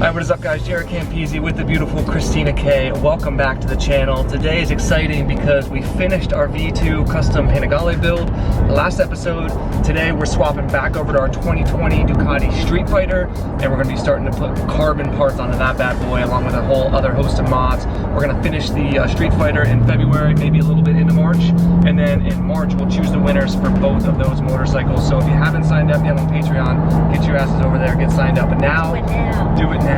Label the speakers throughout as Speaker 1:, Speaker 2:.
Speaker 1: Alright, what is up guys? JaretCampisi with the beautiful Christina K. Welcome back to the channel. Today is exciting because we finished our V2 custom Panigale build the last episode. Today we're swapping back over to our 2020 Ducati Streetfighter, and we're going to be starting to put carbon parts onto that bad boy along with a whole other host of mods. We're going to finish the Streetfighter in February, maybe a little bit into March, and then in March we'll choose the winners for both of those motorcycles. So if you haven't signed up yet on Patreon, get your asses over there, get signed up. And now, do it now.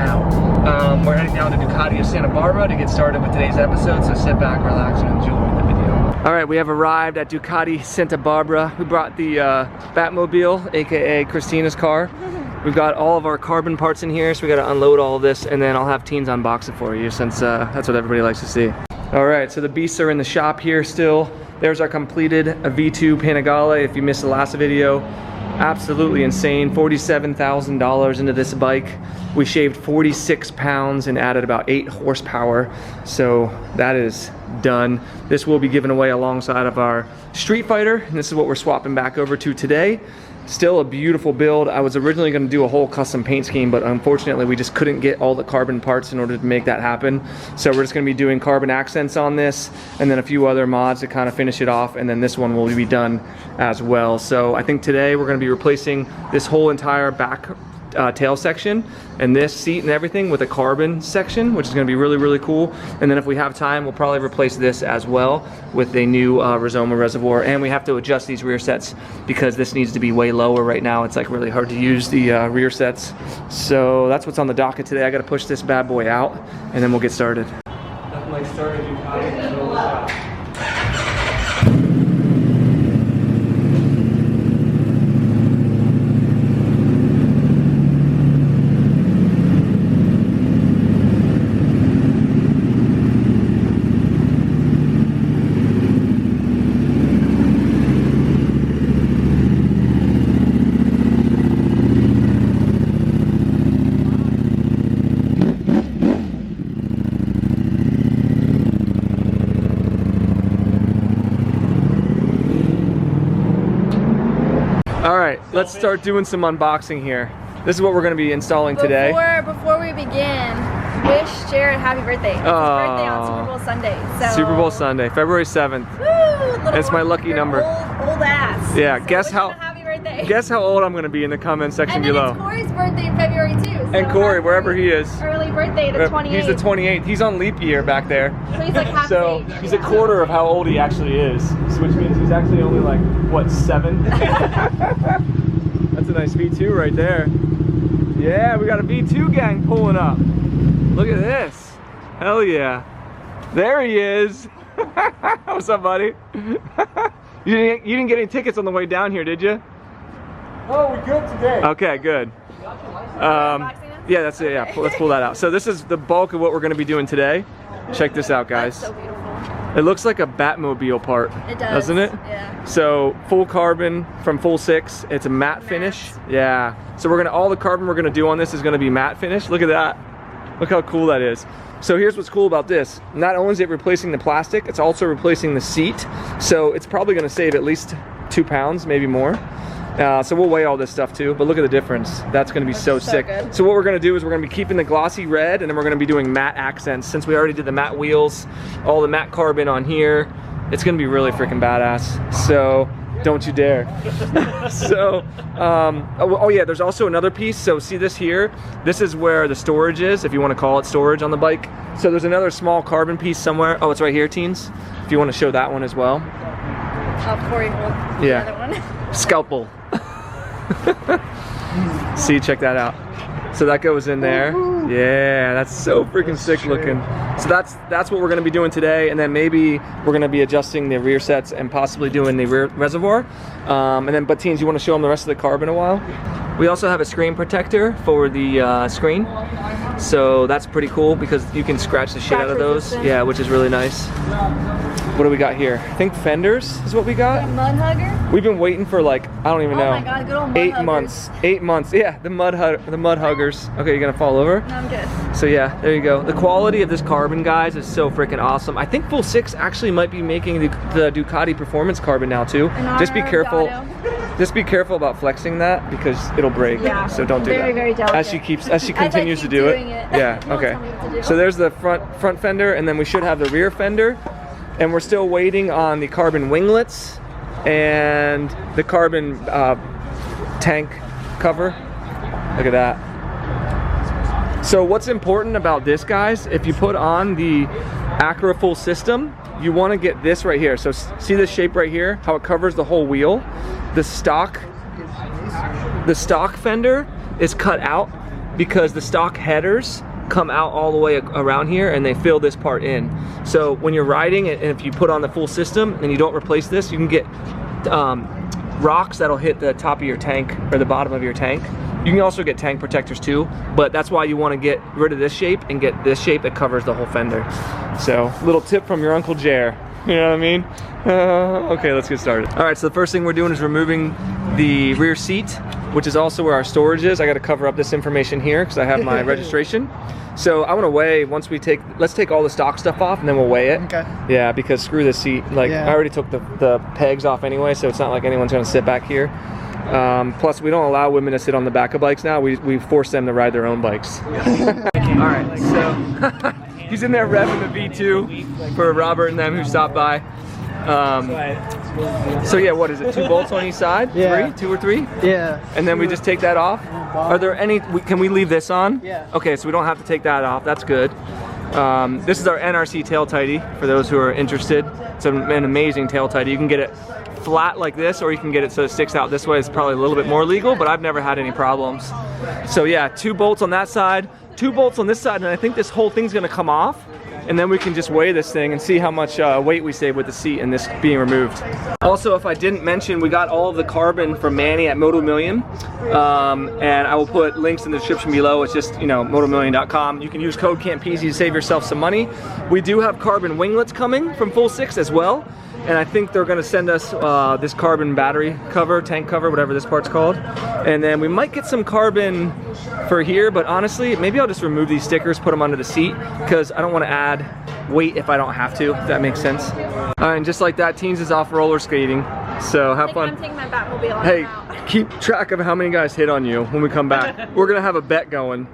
Speaker 1: We're heading down to Ducati of Santa Barbara to get started with today's episode, so sit back, relax, and enjoy the video. Alright, we have arrived at Ducati Santa Barbara. We brought the Batmobile, aka Christina's car. We've got all of our carbon parts in here, so we gotta unload all of this, and then I'll have Teens unbox it for you, since that's what everybody likes to see. Alright, so the beasts are in the shop here still. There's our completed V2 Panigale. If you missed the last video, absolutely insane. $47,000 into this bike. We shaved 46 pounds and added about 8 horsepower. So that is done. This will be given away alongside of our Streetfighter, and this is what we're swapping back over to today. Still a beautiful build. I was originally going to do a whole custom paint scheme, but unfortunately we just couldn't get all the carbon parts in order to make that happen. So we're just going to be doing carbon accents on this, and then a few other mods to kind of finish it off, and then this one will be done as well. So I think today we're going to be replacing this whole entire back tail section and this seat and everything with a carbon section, which is going to be really, really cool. And then if we have time, we'll probably replace this as well with a new reservoir. And we have to adjust these rear sets because this needs to be way lower right now. It's like really hard to use the rear sets. So that's what's on the docket today. I got to push this bad boy out, and then we'll get started. Nothing like starting Alright, let's start doing some unboxing here. This is what we're going to be installing today.
Speaker 2: Before we begin, wish Jaret happy birthday. It's his birthday on Super Bowl Sunday. So. Super
Speaker 1: Bowl Sunday, February 7th.
Speaker 2: Woo!
Speaker 1: It's my lucky number.
Speaker 2: Old ass.
Speaker 1: Yeah,
Speaker 2: so
Speaker 1: guess how old I'm going to be in the comment section below.
Speaker 2: And then it's Corey's birthday in February too. So
Speaker 1: and Corey, wherever he is.
Speaker 2: Early birthday, the 28th.
Speaker 1: He's the 28th. He's on leap year back there.
Speaker 2: So he's like half
Speaker 1: So
Speaker 2: age.
Speaker 1: he's a quarter of how old he actually is, which means he's actually only like, what, 7? That's a nice V2 right there. Yeah, we got a V2 gang pulling up. Look at this. Hell yeah. There he is. What's up, buddy? You didn't get any tickets on the way down here, did you?
Speaker 3: Oh, we're good today.
Speaker 1: Okay, good. Yeah, that's it. Yeah, let's pull that out. So this is the bulk of what we're going to be doing today. Check this out, guys.
Speaker 2: That's so beautiful.
Speaker 1: It looks like a Batmobile part.
Speaker 2: It does.
Speaker 1: Doesn't it?
Speaker 2: Yeah.
Speaker 1: So full carbon from full 6. It's a matte finish. Yeah. So all the carbon we're gonna do on this is gonna be matte finish. Look at that. Look how cool that is. So here's what's cool about this. Not only is it replacing the plastic, it's also replacing the seat. So it's probably gonna save at least 2 pounds, maybe more. So we'll weigh all this stuff too, but look at the difference. That's gonna be so sick.
Speaker 2: Good.
Speaker 1: So what we're gonna do is we're gonna be keeping the glossy red, and then we're gonna be doing matte accents. Since we already did the matte wheels, all the matte carbon on here, it's gonna be really freaking badass. So don't you dare. So, oh yeah, there's also another piece. So see this here? This is where the storage is, if you wanna call it storage on the bike. So there's another small carbon piece somewhere. Oh, it's right here, Teens. If you wanna show that one as well.
Speaker 2: Corey will.
Speaker 1: Yeah.
Speaker 2: The other one.
Speaker 1: Scalpel. See, check that out. So that goes in there. Yeah, that's so freaking sick looking. So that's what we're gonna be doing today, and then maybe we're gonna be adjusting the rear sets and possibly doing the rear reservoir. But Teens, you wanna show them the rest of the carbon a while? We also have a screen protector for the screen. So that's pretty cool because you can scratch the shit out of those. Yeah, which is really nice. What do we got here? I think fenders is what we got.
Speaker 2: Mud hugger?
Speaker 1: We've been waiting for like, I don't even know.
Speaker 2: Oh my god, good old mud
Speaker 1: 8
Speaker 2: huggers.
Speaker 1: months. 8 months. Yeah, the mud huggers. Okay, you're gonna fall over?
Speaker 2: No, I'm good.
Speaker 1: So yeah, there you go. The quality of this carbon, guys, is so freaking awesome. I think Full 6 actually might be making the Ducati Performance carbon now too. Just be careful. Just be careful about flexing that because it'll break.
Speaker 2: Yeah.
Speaker 1: So don't do that.
Speaker 2: Very delicate.
Speaker 1: As she continues to do it. Yeah.
Speaker 2: Won't
Speaker 1: Okay.
Speaker 2: tell me what to do.
Speaker 1: So there's the front fender, and then we should have the rear fender, and we're still waiting on the carbon winglets and the carbon tank cover. Look at that. So what's important about this, guys, if you put on the Acura full system, you want to get this right here. So see this shape right here, how it covers the whole wheel? The stock fender is cut out because the stock headers come out all the way around here and they fill this part in. So when you're riding it, and if you put on the full system and you don't replace this, you can get rocks that'll hit the top of your tank or the bottom of your tank. You can also get tank protectors too, but that's why you want to get rid of this shape and get this shape that covers the whole fender. So, little tip from your Uncle Jer. You know what I mean? Okay, let's get started. All right, so the first thing we're doing is removing the rear seat, which is also where our storage is. I got to cover up this information here because I have my registration. So I want to weigh once we let's take all the stock stuff off and then we'll weigh it. Okay. Yeah, because screw this seat. Like I already took the pegs off anyway, so it's not like anyone's going to sit back here. Plus, we don't allow women to sit on the back of bikes now. We force them to ride their own bikes. All right, so he's in there revving the V2 for Robert and them who stopped by. So yeah, what is it? 2 bolts on each side? Yeah. 3? 2 or 3? Yeah. And then we just take that off? Are there any, can we leave this on? Yeah. Okay, so we don't have to take that off. That's good. This is our NRC tail tidy for those who are interested. It's an amazing tail tidy. You can get it flat like this, or you can get it so it sticks out this way. It's probably a little bit more legal, but I've never had any problems. So yeah, 2 bolts on that side, 2 bolts on this side, and I think this whole thing's gonna come off, and then we can just weigh this thing and see how much weight we save with the seat and this being removed. Also, if I didn't mention, we got all of the carbon from Manny at Moto Million, and I will put links in the description below. It's just, you know, motomillion.com. You can use code Campisi to save yourself some money. We do have carbon winglets coming from Full Six as well. And I think they're gonna send us this carbon battery cover, tank cover, whatever this part's called. And then we might get some carbon for here, but honestly, maybe I'll just remove these stickers, put them under the seat, because I don't wanna add weight if I don't have to, if that makes sense. All right, and just like that, Teens is off roller skating. So have fun.
Speaker 2: I'm taking my Batmobile on
Speaker 1: Hey,
Speaker 2: out.
Speaker 1: keep track of how many guys hit on you when we come back. We're gonna have a bet going,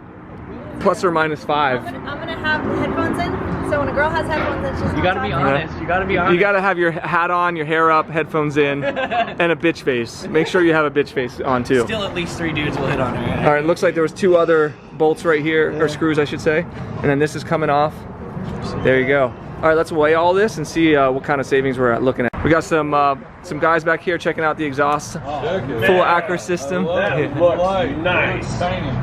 Speaker 1: plus or minus 5.
Speaker 2: I'm gonna have the headphones in. So when a girl has headphones in, she's
Speaker 4: You gotta be honest. You gotta be honest.
Speaker 1: You gotta have your hat on, your hair up, headphones in, and a bitch face. Make sure you have a bitch face on too.
Speaker 4: Still at least 3 dudes will hit on her.
Speaker 1: All right, it looks like there was 2 other bolts right here, or screws I should say. And then this is coming off. There you go. All right, let's weigh all this and see what kind of savings we're looking at. We got some guys back here checking out the exhaust. Full Acura system.
Speaker 3: Nice.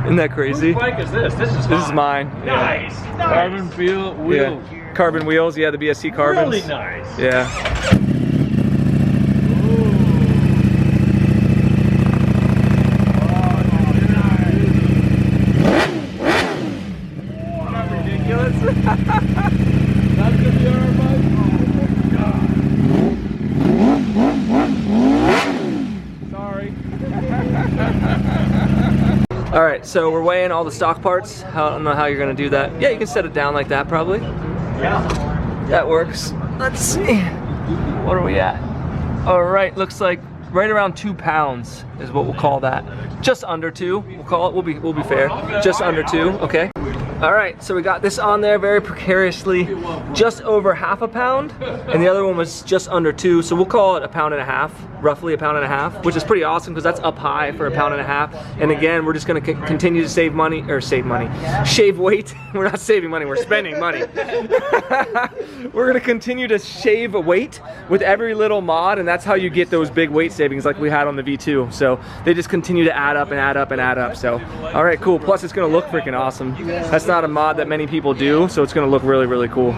Speaker 1: Isn't that crazy?
Speaker 3: Whose bike is this? This is
Speaker 1: mine.
Speaker 3: Nice. Carbon wheels.
Speaker 1: Yeah. Carbon wheels, yeah, the BSC carbons.
Speaker 3: Really nice.
Speaker 1: Yeah. All right, so we're weighing all the stock parts. I don't know how you're gonna do that. Yeah, you can set it down like that probably. Yeah. That works. Let's see. What are we at? All right, looks like right around 2 pounds is what we'll call that. Just under 2, we'll call it. We'll be fair. Just under 2, okay? All right, so we got this on there very precariously, just over half a pound, and the other one was just under 2, so we'll call it 1.5 pounds, roughly 1.5 pounds, which is pretty awesome because that's up high for 1.5 pounds. And again, we're just gonna continue to shave weight. We're not saving money, we're spending money. We're gonna continue to shave weight with every little mod, and that's how you get those big weight savings like we had on the V2. So they just continue to add up and add up and add up. So, all right, cool. Plus it's gonna look freaking awesome. That's not a mod that many people do, so it's gonna look really, really cool.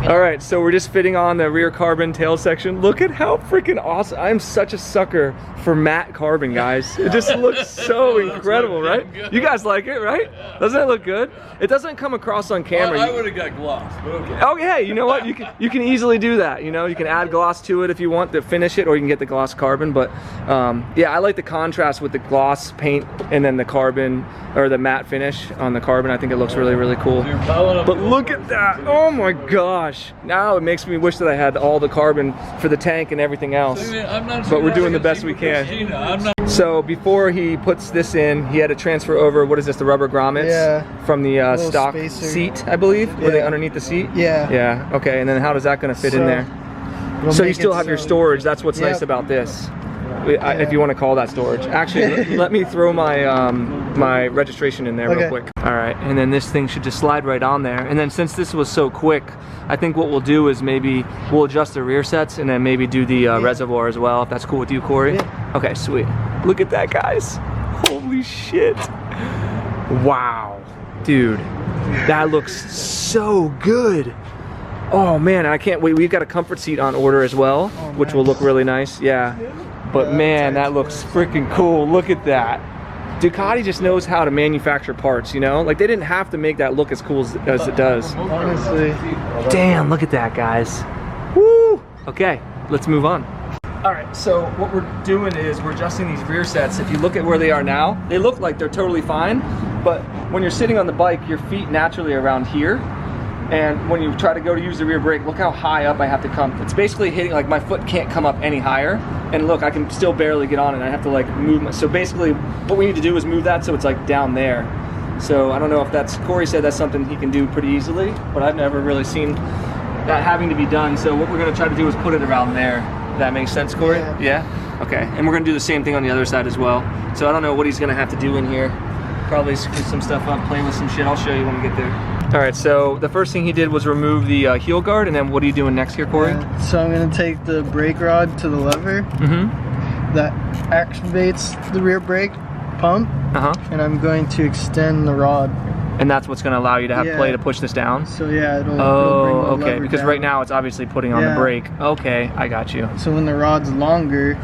Speaker 1: All right, so we're just fitting on the rear carbon tail section. Look at how freaking awesome. I'm such a sucker for matte carbon, guys. It just looks so incredible, right? You guys like it, right? Doesn't it look good? It doesn't come across on camera.
Speaker 3: Well, I would have got gloss, but okay.
Speaker 1: Oh, hey, you know what? You can easily do that. You know, you can add gloss to it if you want to finish it, or you can get the gloss carbon. But yeah, I like the contrast with the gloss paint and then the carbon or the matte finish on the carbon. I think it looks really, really cool. But look at that, oh my gosh. Now it makes me wish that I had all the carbon for the tank and everything else. But we're doing the best we can. So before he puts this in, he had to transfer over, what is this, the rubber grommets? From the stock seat, I believe? Were they underneath the seat? Yeah, okay, and then how does that gonna fit in there? So you still have your storage, that's what's nice about this. If you want to call that storage. Actually, let me throw my my registration in there real quick. All right, and then this thing should just slide right on there. And then since this was so quick, I think what we'll do is maybe we'll adjust the rear sets and then maybe do the reservoir as well, if that's cool with you, Corey. Okay, sweet. Look at that, guys. Holy shit. Wow, dude, that looks so good. Oh man, I can't wait. We've got a comfort seat on order as well, which will look really nice. Yeah. But man, that looks freaking cool. Look at that. Ducati just knows how to manufacture parts, you know? Like, they didn't have to make that look as cool as it does.
Speaker 5: Honestly.
Speaker 1: Damn, look at that, guys. Woo! Okay, let's move on. All right, so what we're doing is we're adjusting these rear sets. If you look at where they are now, they look like they're totally fine, but when you're sitting on the bike, your feet naturally are around here. And when you try to go to use the rear brake, look how high up I have to come. It's basically hitting, like my foot can't come up any higher. And look, I can still barely get on it. I have to like move my, so basically what we need to do is move that so it's like down there. So I don't know if that's, Corey said that's something he can do pretty easily, but I've never really seen that having to be done. So what we're gonna try to do is put it around there. That makes sense, Corey? Yeah? Okay, and we're gonna do the same thing on the other side as well. So I don't know what he's gonna have to do in here. Probably screw some stuff up, play with some shit. I'll show you when we get there. All right, so the first thing he did was remove the heel guard, and then what are you doing next here, Corey?
Speaker 5: So I'm gonna take the brake rod to the lever that activates the rear brake pump, and I'm going to extend the rod.
Speaker 1: And that's what's gonna allow you to have play to push this down?
Speaker 5: So yeah, it'll bring the
Speaker 1: okay,
Speaker 5: lever
Speaker 1: because
Speaker 5: down.
Speaker 1: right now it's obviously putting on the brake. Okay, I got you.
Speaker 5: So when the rod's longer,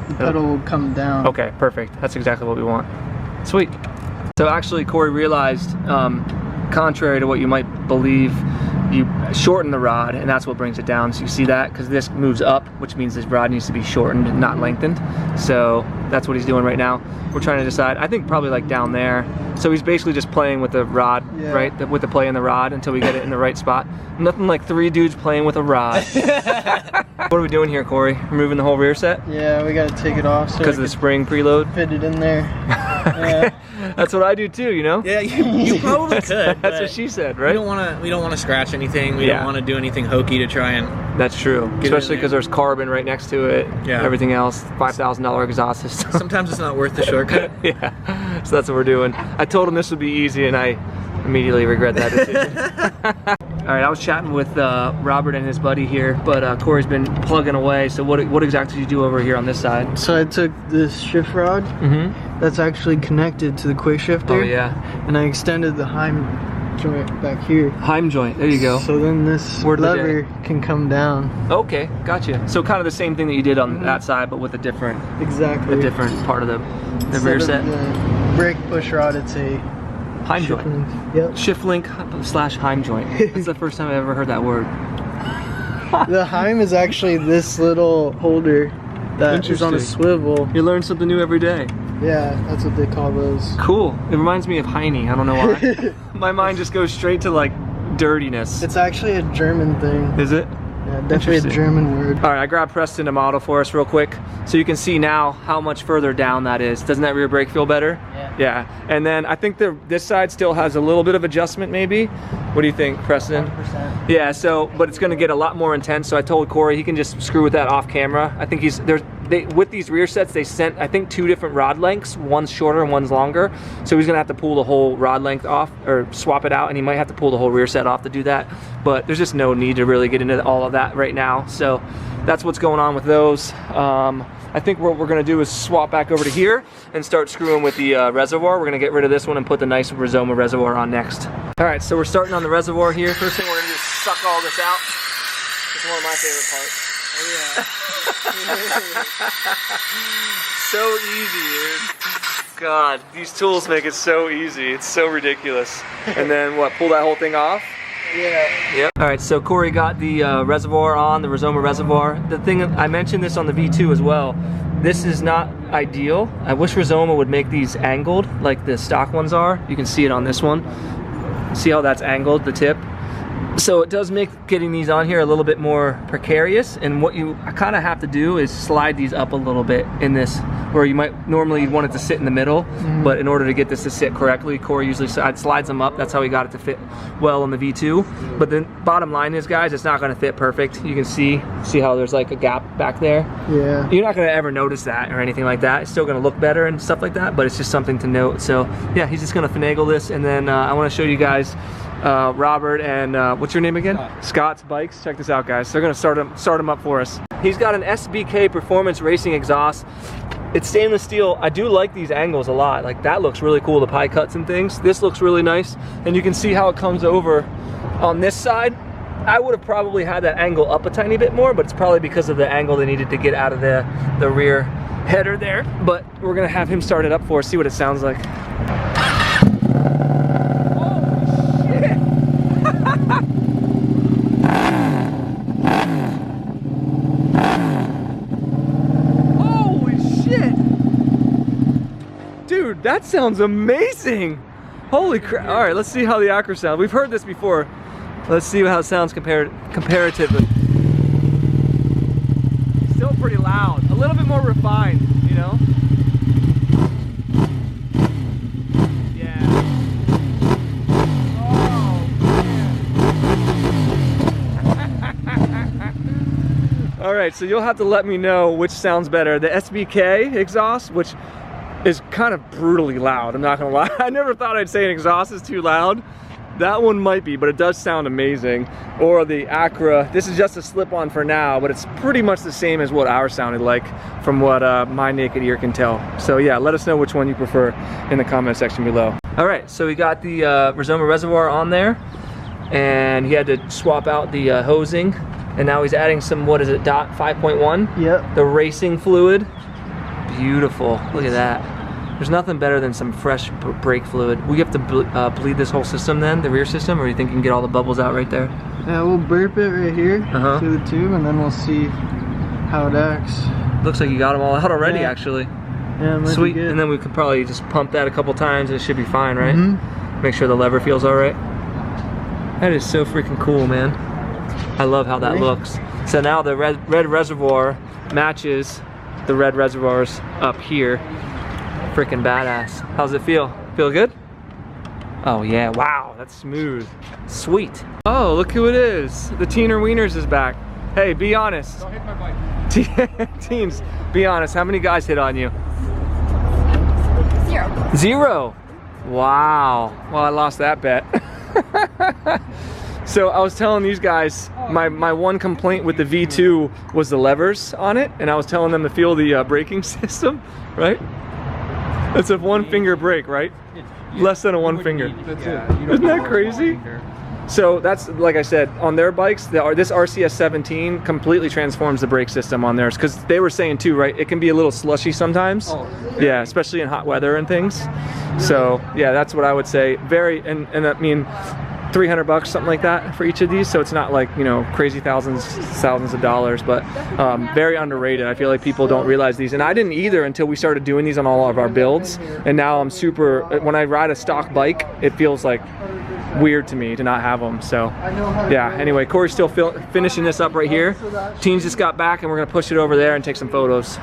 Speaker 5: the pedal will come down.
Speaker 1: Okay, perfect. That's exactly what we want. Sweet. So actually, Corey realized, contrary to what you might believe, you shorten the rod and that's what brings it down. So you see that? Because this moves up, which means this rod needs to be shortened, not lengthened. So that's what he's doing right now. We're trying to decide, I think probably like down there. So he's basically just playing with the rod, right? With the play in the rod until we get it in the right spot. Nothing like 3 dudes playing with a rod. What are we doing here, Corey? Removing the whole rear set?
Speaker 5: Yeah, we gotta take it off.
Speaker 1: Because of the spring preload?
Speaker 5: Fit it in there.
Speaker 1: That's what I do too, you know?
Speaker 4: Yeah, you probably could.
Speaker 1: That's what she said, right?
Speaker 4: We don't want to scratch anything. We don't want to do anything hokey to try and.
Speaker 1: That's true, especially because there's carbon right next to it.
Speaker 4: Yeah.
Speaker 1: Everything else, $5,000 exhaust system.
Speaker 4: Sometimes it's not worth the shortcut.
Speaker 1: Yeah. So that's what we're doing. I told him this would be easy, and I immediately regret that decision. All right, I was chatting with Robert and his buddy here, but Corey's been plugging away. So what exactly did you do over here on this side?
Speaker 5: So I took this shift rod that's actually connected to the quick shifter.
Speaker 1: Oh yeah.
Speaker 5: And I extended the Heim joint back here.
Speaker 1: Heim joint, there you go.
Speaker 5: So then this lever can come down.
Speaker 1: Okay, gotcha. So kind of the same thing that you did on that side, but with a different, a different part of the rear set.
Speaker 5: The brake push rod, it's a
Speaker 1: Heim joint.
Speaker 5: Yep.
Speaker 1: Shift link / Heim joint. That's the first time I've ever heard that word.
Speaker 5: The Heim is actually this little holder that is on a swivel.
Speaker 1: You learn something new every day.
Speaker 5: Yeah, that's what they call those.
Speaker 1: Cool. It reminds me of Heine. I don't know why. My mind just goes straight to like dirtiness.
Speaker 5: It's actually a German thing.
Speaker 1: Is it?
Speaker 5: Yeah, definitely a German word.
Speaker 1: All right, I grabbed Preston to model for us real quick, so you can see now how much further down that is. Doesn't that rear brake feel better?
Speaker 5: Yeah.
Speaker 1: Yeah. And then I think this side still has a little bit of adjustment, maybe. What do you think, Preston?
Speaker 5: 100%.
Speaker 1: Yeah. So, but it's going to get a lot more intense. So I told Corey he can just screw with that off camera. I think with these rear sets, they sent, I think, 2 different rod lengths. One's shorter and one's longer. So he's gonna have to pull the whole rod length off or swap it out, and he might have to pull the whole rear set off to do that. But there's just no need to really get into all of that right now. So that's what's going on with those. I think what we're gonna do is swap back over to here and start screwing with the reservoir. We're gonna get rid of this one and put the nice Rizoma reservoir on next. All right, so we're starting on the reservoir here. First thing we're gonna do is suck all this out. This is one of my favorite parts.
Speaker 5: Oh yeah.
Speaker 1: So easy, dude. God, these tools make it so easy. It's so ridiculous. And then what, pull that whole thing off?
Speaker 5: Yeah.
Speaker 1: Yep. All right, so Corey got the reservoir on, the Rizoma reservoir. The thing, I mentioned this on the V2 as well. This is not ideal. I wish Rizoma would make these angled like the stock ones are. You can see it on this one. See how that's angled, the tip? So it does make getting these on here a little bit more precarious, and what you kind of have to do is slide these up a little bit in this, where you might normally want it to sit in the middle, but in order to get this to sit correctly, Corey usually slides them up. That's how he got it to fit well on the V2. But the bottom line is, guys, it's not going to fit perfect. You can see how there's like a gap back there.
Speaker 5: Yeah.
Speaker 1: You're not going to ever notice that or anything like that. It's still going to look better and stuff like that, but it's just something to note. So yeah, he's just going to finagle this, and then I want to show you guys Robert and what's your name again? Scott's bikes. Check this out, guys. They're gonna start him up for us. He's got an SBK Performance Racing exhaust. It's stainless steel. I do like these angles a lot. Like that looks really cool, the pie cuts and things. This looks really nice, and you can see how it comes over on this side. I would have probably had that angle up a tiny bit more, but it's probably because of the angle they needed to get out of the rear header there. But we're gonna have him start it up for us, see what it sounds like. Dude, that sounds amazing! Holy crap! All right, let's see how the acro sounds. We've heard this before. Let's see how it sounds comparatively. Still pretty loud. A little bit more refined, you know? Yeah. Oh, man. All right, so you'll have to let me know which sounds better. The SBK exhaust, which is kind of brutally loud, I'm not gonna lie. I never thought I'd say an exhaust is too loud. That one might be, but it does sound amazing. Or the Acura, this is just a slip-on for now, but it's pretty much the same as what ours sounded like from what my naked ear can tell. So yeah, let us know which one you prefer in the comment section below. All right, so we got the Rizoma reservoir on there, and he had to swap out the hosing, and now he's adding some, what is it, DOT 5.1?
Speaker 5: Yep.
Speaker 1: The racing fluid. Beautiful, look at that. There's nothing better than some fresh brake fluid. We have to bleed this whole system then, the rear system, or do you think you can get all the bubbles out right there?
Speaker 5: Yeah, we'll burp it right here through the tube, and then we'll see how it acts.
Speaker 1: Looks like you got them all out already, actually.
Speaker 5: Yeah,
Speaker 1: sweet. And then we could probably just pump that a couple times and it should be fine, right? Make sure the lever feels all right. That is so freaking cool, man. I love how that looks. So now the red reservoir matches the red reservoirs up here. Freaking badass. How's it feel? Feel good? Oh yeah, wow, that's smooth. Sweet. Oh, look who it is. The Teener Wieners is back. Hey, be honest.
Speaker 3: Don't hit my bike.
Speaker 1: Teens, be honest. How many guys hit on you?
Speaker 2: 0.
Speaker 1: 0? Wow. Well, I lost that bet. So I was telling these guys, my one complaint with the V2 was the levers on it, and I was telling them to feel the braking system, right? It's a one finger brake, right? Less than a one finger.
Speaker 3: That's it.
Speaker 1: Isn't that crazy? So that's, like I said, on their bikes, this RCS 17 completely transforms the brake system on theirs, because they were saying too, right? It can be a little slushy sometimes. Yeah, especially in hot weather and things. So yeah, that's what I would say. And I mean, $300, something like that for each of these, so it's not like, you know, crazy thousands of dollars, but very underrated. I feel like people don't realize these, and I didn't either until we started doing these on all of our builds, and now I'm super, when I ride a stock bike, it feels like weird to me to not have them. So yeah, anyway, Corey's still finishing this up right here. Teens just got back, and we're gonna push it over there and take some photos.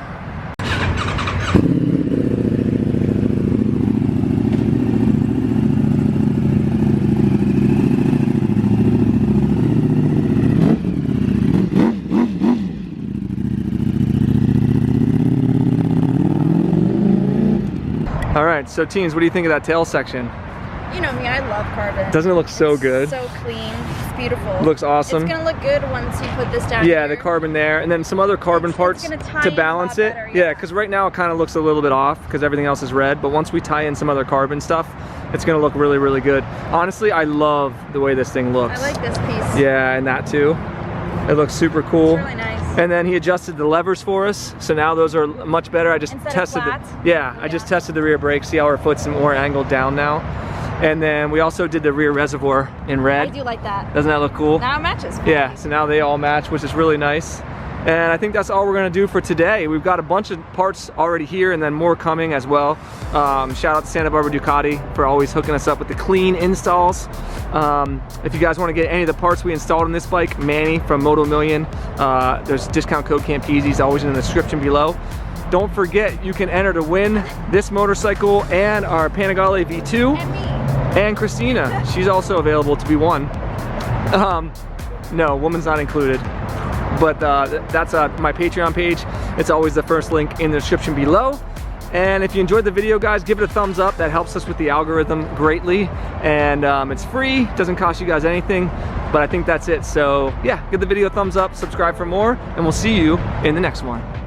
Speaker 1: All right, so teens, what do you think of that tail section?
Speaker 2: You know me, I love carbon.
Speaker 1: Doesn't it look so good?
Speaker 2: So clean, it's beautiful.
Speaker 1: Looks awesome.
Speaker 2: It's gonna look good once you put this down
Speaker 1: Yeah,
Speaker 2: here.
Speaker 1: the carbon there, and then some other carbon parts to balance it. Yeah, because right now it kind of looks a little bit off because everything else is red, but once we tie in some other carbon stuff, it's gonna look really, really good. Honestly, I love the way this thing looks.
Speaker 2: I like this piece.
Speaker 1: Yeah, and that too. It looks super cool.
Speaker 2: It's really nice.
Speaker 1: And then he adjusted the levers for us, so now those are much better. I just tested I just tested the rear brake, see how our foot's more angled down now. And then we also did the rear reservoir in red.
Speaker 2: I do like that.
Speaker 1: Doesn't that look cool?
Speaker 2: Now it matches.
Speaker 1: Yeah, so now they all match, which is really nice. And I think that's all we're gonna do for today. We've got a bunch of parts already here and then more coming as well. Shout out to Santa Barbara Ducati for always hooking us up with the clean installs. If you guys want to get any of the parts we installed on this bike, Manny from Moto Million, there's discount code Campisi, is always in the description below. Don't forget, you can enter to win this motorcycle and our Panigale V2.
Speaker 2: And me.
Speaker 1: And Christina, she's also available to be won. No, woman's not included. But that's my Patreon page. It's always the first link in the description below. And if you enjoyed the video, guys, give it a thumbs up. That helps us with the algorithm greatly. And it's free, doesn't cost you guys anything. But I think that's it. So yeah, give the video a thumbs up, subscribe for more, and we'll see you in the next one.